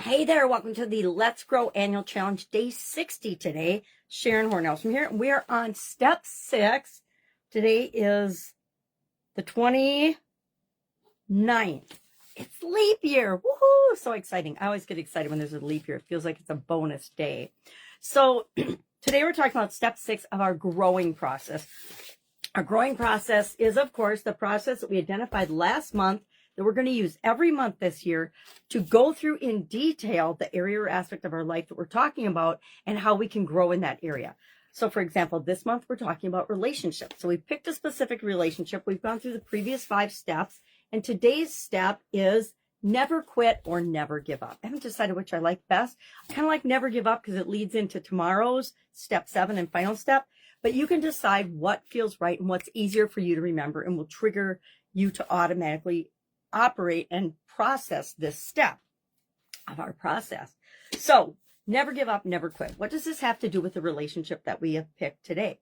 Hey there, welcome to the Let's Grow Annual Challenge, day 60 today. Sharon Horne-Ellstrom here. We are on step 6. Today is the 29th. It's leap year. Woohoo! So exciting. I always get excited when there's a leap year. It feels like it's a bonus day. So today we're talking about step 6 of our growing process. Our growing process is, of course, the process that we identified last month that we're going to use every month this year to go through in detail the area or aspect of our life that we're talking about and how we can grow in that area. So, for example, this month we're talking about relationships. So we picked a specific relationship. We've gone through the previous 5 steps, and today's step is never quit or never give up. I haven't decided which I like best. I kind of like never give up because it leads into tomorrow's step 7 and final step. But you can decide what feels right and what's easier for you to remember and will trigger you to automatically operate and process this step of our process. So never give up, never quit. What does this have to do with the relationship that we have picked today?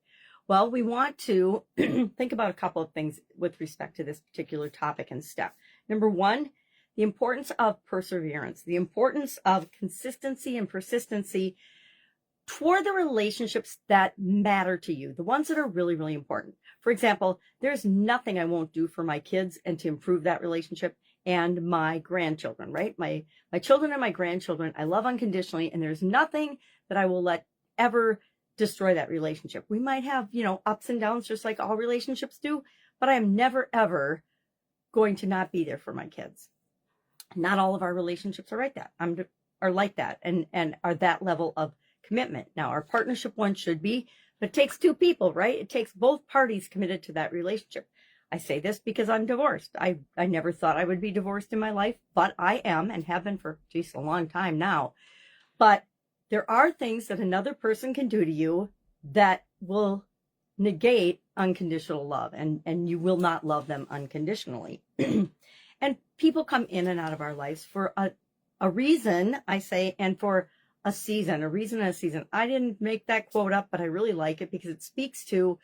Well, we want to think about a couple of things with respect to this particular topic and step. Number 1, the importance of perseverance, the importance of consistency and persistency toward the relationships that matter to you, the ones that are really, really important. For example, there's nothing I won't do for my kids and to improve that relationship and my grandchildren, right? My children and my grandchildren, I love unconditionally, and there's nothing that I will let ever destroy that relationship. We might have, ups and downs just like all relationships do, but I am never, ever going to not be there for my kids. Not all of our relationships are like that. And are that level of commitment. Now, our partnership one should be, but it takes 2 people, right? It takes both parties committed to that relationship. I say this because I'm divorced. I never thought I would be divorced in my life, but I am and have been for, a long time now. But there are things that another person can do to you that will negate unconditional love, and you will not love them unconditionally. And people come in and out of our lives for a reason, I say, and for a reason and a season. I didn't make that quote up, but I really like it because it speaks to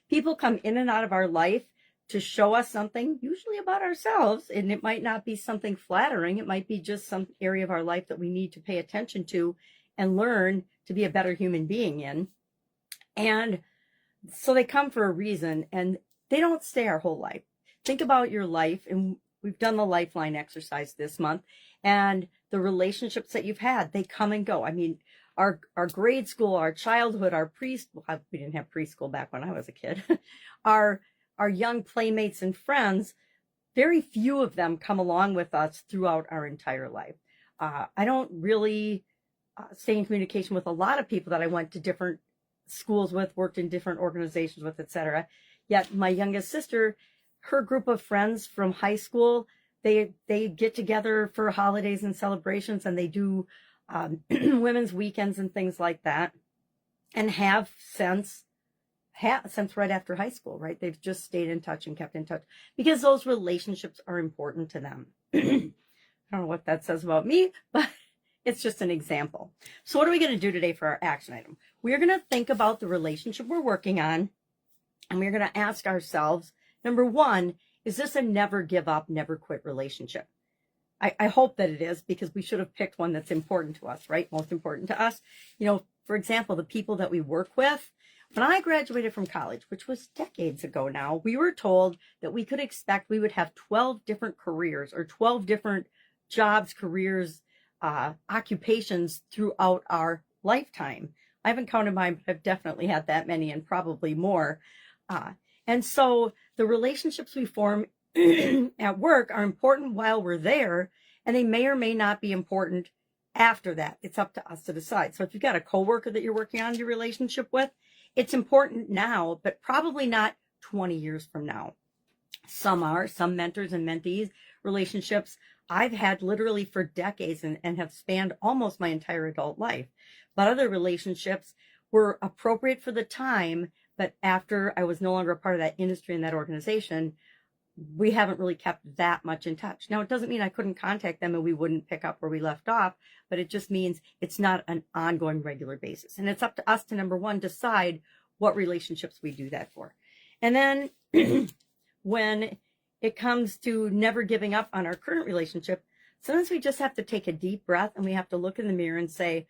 people come in and out of our life to show us something, usually about ourselves, and it might not be something flattering. It might be just some area of our life that we need to pay attention to and learn to be a better human being in. And so they come for a reason, and they don't stay our whole life. Think about your life, and we've done the lifeline exercise this month, and the relationships that you've had, they come and go. I mean, our grade school, our childhood, our preschool, we didn't have preschool back when I was a kid, our young playmates and friends, very few of them come along with us throughout our entire life. I don't really stay in communication with a lot of people that I went to different schools with, worked in different organizations with, etc. Yet my youngest sister, her group of friends from high school, they get together for holidays and celebrations, and they do women's weekends and things like that, and have since right after high school, right? They've just stayed in touch and kept in touch because those relationships are important to them. I don't know what that says about me, but it's just an example. So what are we going to do today for our action item? We're going to think about the relationship we're working on, and we're going to ask ourselves, number 1, is this a never give up, never quit relationship? I hope that it is, because we should have picked one that's important to us, right? Most important to us. For example, the people that we work with. When I graduated from college, which was decades ago now, we were told that we could expect we would have 12 different careers or 12 different jobs, careers, occupations throughout our lifetime. I haven't counted mine, but I've definitely had that many and probably more. And so the relationships we form at work are important while we're there, and they may or may not be important after that. It's up to us to decide. So if you've got a coworker that you're working on your relationship with, it's important now, but probably not 20 years from now. Some mentors and mentees relationships I've had literally for decades and have spanned almost my entire adult life. But other relationships were appropriate for the time, but after I was no longer a part of that industry and that organization, we haven't really kept that much in touch. Now, it doesn't mean I couldn't contact them and we wouldn't pick up where we left off, but it just means it's not an ongoing regular basis. And it's up to us to, number 1, decide what relationships we do that for. And then when it comes to never giving up on our current relationship, Sometimes we just have to take a deep breath and we have to look in the mirror and say,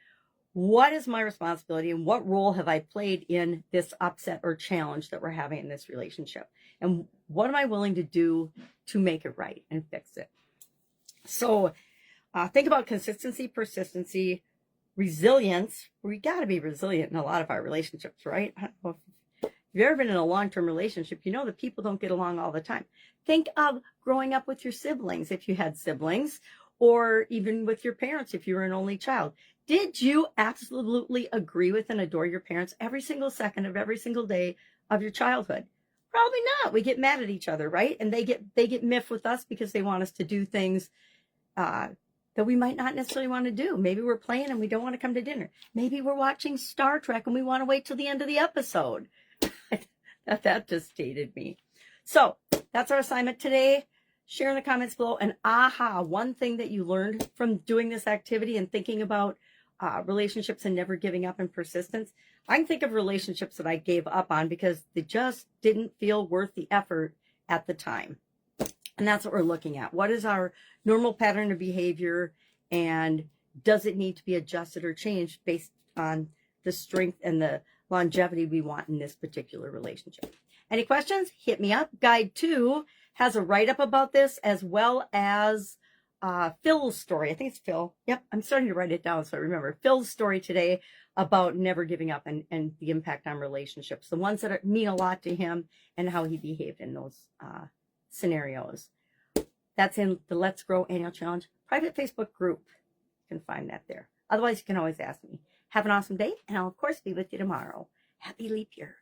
what is my responsibility and what role have I played in this upset or challenge that we're having in this relationship? And what am I willing to do to make it right and fix it? So think about consistency, persistency, resilience. We got to be resilient in a lot of our relationships, right? I don't know if you've ever been in a long-term relationship, you know that people don't get along all the time. Think of growing up with your siblings, if you had siblings, or even with your parents, if you were an only child. Did you absolutely agree with and adore your parents every single second of every single day of your childhood? Probably not. We get mad at each other, right? And they get miffed with us because they want us to do things that we might not necessarily want to do. Maybe we're playing and we don't want to come to dinner. Maybe we're watching Star Trek and we want to wait till the end of the episode. That just dated me. So that's our assignment today. Share in the comments below an one thing that you learned from doing this activity and thinking about relationships and never giving up and persistence. I can think of relationships that I gave up on because they just didn't feel worth the effort at the time. And that's what we're looking at. What is our normal pattern of behavior, and does it need to be adjusted or changed based on the strength and the longevity we want in this particular relationship? Any questions? Hit me up. Guide 2 has a write-up about this, as well as Phil's story. I think it's Phil. Yep, I'm starting to write it down so I remember. Phil's story today about never giving up and the impact on relationships, the ones that mean a lot to him and how he behaved in those scenarios. That's in the Let's Grow Annual Challenge private Facebook group. You can find that there. Otherwise, you can always ask me. Have an awesome day, and I'll, of course, be with you tomorrow. Happy leap year.